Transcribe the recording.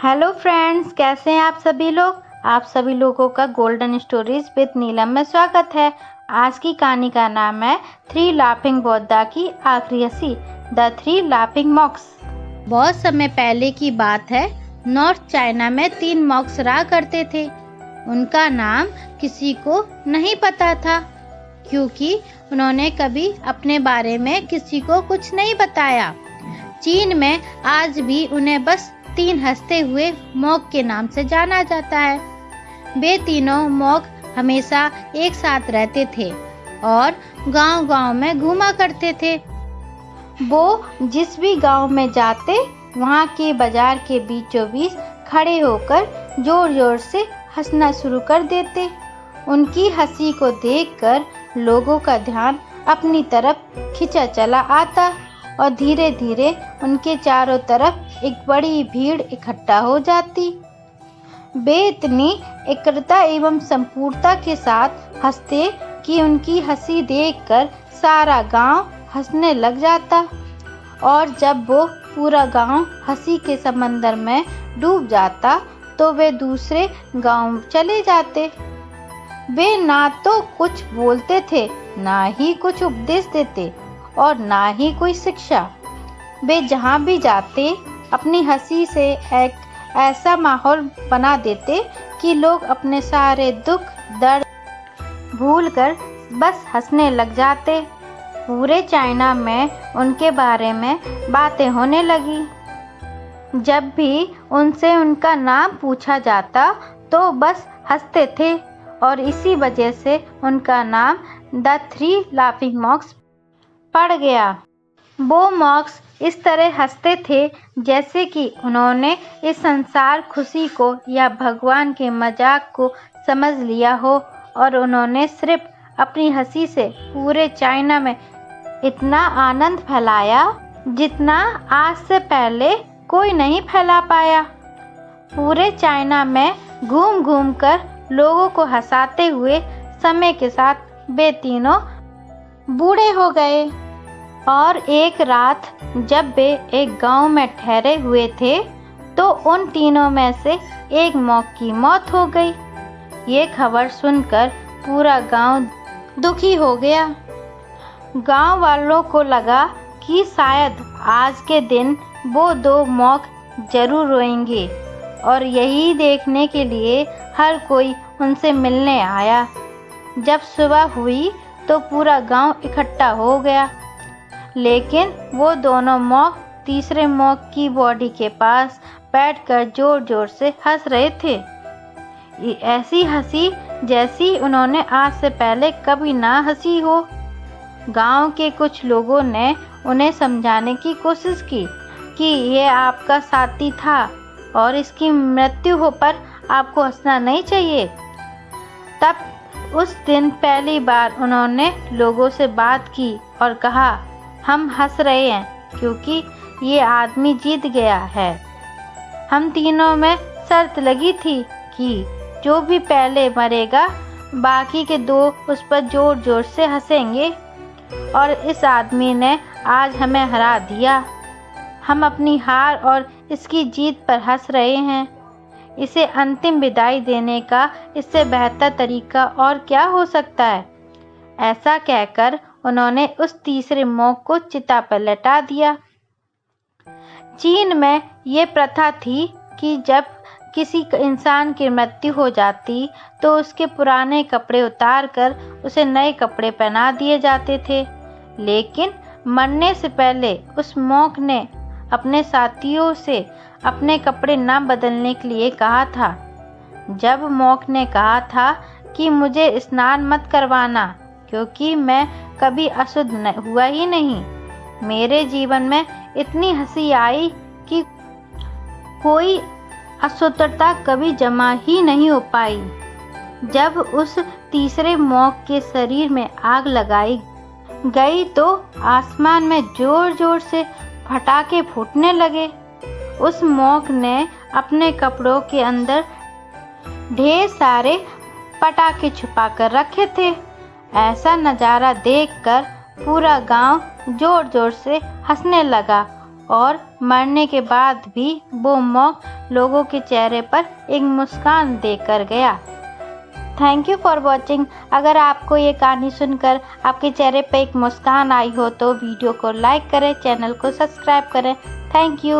Hello friends, कैसे हैं आप सभी लोग। आप सभी लोगों का गोल्डन स्टोरीज विद नीलम में स्वागत है। आज की कहानी का नाम है थ्री लाफिंग बुद्धा की आखिरी हंसी, द थ्री लाफिंग मॉक्स। बहुत समय पहले की बात है। नॉर्थ चाइना में 3 मॉक्स रहा करते थे। उनका नाम किसी को नहीं पता था, क्योंकि उन्होंने कभी अपने बारे में किसी को कुछ नहीं बताया। चीन में आज भी उन्हें बस 3 हंसते हुए मॉक के नाम से जाना जाता है। वे तीनों मॉक हमेशा एक साथ रहते थे और गांव-गांव में घूमा करते थे। वो जिस भी गांव में जाते, वहां के बाजार के बीचों बीच खड़े होकर जोर-जोर से हंसना शुरू कर देते। उनकी हंसी को देखकर लोगों का ध्यान अपनी तरफ खिंचा चला आता और धीरे धीरे उनके चारों तरफ एक बड़ी भीड़ इकट्ठा हो जाती। वे इतनी एकाग्रता एवं संपूर्णता के साथ हंसते कि उनकी हंसी देखकर सारा गांव हंसने लग जाता, और जब वो पूरा गांव हंसी के समंदर में डूब जाता तो वे दूसरे गांव चले जाते। वे ना तो कुछ बोलते थे, ना ही कुछ उपदेश देते और ना ही कोई शिक्षा। वे जहाँ भी जाते अपनी हंसी से एक ऐसा माहौल बना देते कि लोग अपने सारे दुख दर्द भूलकर बस हंसने लग जाते। पूरे चाइना में उनके बारे में बातें होने लगी। जब भी उनसे उनका नाम पूछा जाता तो बस हंसते थे, और इसी वजह से उनका नाम द थ्री लाफिंग मॉक्स पड़ गया। वो मॉक्स इस तरह हंसते थे जैसे कि उन्होंने इस संसार खुशी को या भगवान के मजाक को समझ लिया हो, और उन्होंने सिर्फ अपनी हंसी से पूरे चाइना में इतना आनंद फैलाया जितना आज से पहले कोई नहीं फैला पाया। पूरे चाइना में घूम घूम कर लोगों को हंसाते हुए समय के साथ वे तीनों बूढ़े हो गए। और एक रात जब वे एक गांव में ठहरे हुए थे तो उन तीनों में से एक मॉक की मौत हो गई। ये खबर सुनकर पूरा गांव दुखी हो गया। गांव वालों को लगा कि शायद आज के दिन वो 2 मॉक जरूर रोएंगे, और यही देखने के लिए हर कोई उनसे मिलने आया। जब सुबह हुई तो पूरा गांव इकट्ठा हो गया, लेकिन वो दोनों मॉक तीसरे मॉक की बॉडी के पास बैठकर जोर जोर से हंस रहे थे। ऐसी हंसी जैसी उन्होंने आज से पहले कभी ना हंसी हो। गांव के कुछ लोगों ने उन्हें समझाने की कोशिश की कि ये आपका साथी था और इसकी मृत्यु हो पर आपको हंसना नहीं चाहिए। तब उस दिन पहली बार उन्होंने लोगों से बात की और कहा, हम हंस रहे हैं क्योंकि ये आदमी जीत गया है। हम तीनों में शर्त लगी थी कि जो भी पहले मरेगा बाकी के 2 उस पर जोर जोर से हंसेंगे, और इस आदमी ने आज हमें हरा दिया। हम अपनी हार और इसकी जीत पर हंस रहे हैं। इसे अंतिम विदाई देने का इससे बेहतर तरीका और क्या हो सकता है। ऐसा कहकर उन्होंने उस तीसरे मॉक को चिता पर लटा दिया। चीन में ये प्रथा थी कि जब किसी इंसान की मृत्यु हो जाती तो उसके पुराने कपड़े उतार कर उसे नए कपड़े पहना दिए जाते थे। लेकिन मरने से पहले उस मॉक ने अपने साथियों से अपने कपड़े न बदलने के लिए कहा था। जब मॉक ने कहा था कि मुझे स्नान मत करवाना क्योंकि मैं कभी अशुद्ध हुआ ही नहीं, मेरे जीवन में इतनी हंसी आई कि कोई अशुद्धता कभी जमा ही नहीं हो पाई। जब उस तीसरे मॉक के शरीर में आग लगाई गई तो आसमान में जोर जोर से पटाखे फूटने लगे। उस मॉक ने अपने कपड़ों के अंदर ढेर सारे पटाखे छुपा कर रखे थे। ऐसा नज़ारा देखकर पूरा गांव जोर जोर से हंसने लगा और मरने के बाद भी वो मॉन्क लोगों के चेहरे पर एक मुस्कान देकर गया। Thank you for watching. अगर आपको ये कहानी सुनकर आपके चेहरे पर एक मुस्कान आई हो तो वीडियो को लाइक करें, चैनल को सब्सक्राइब करें। Thank you.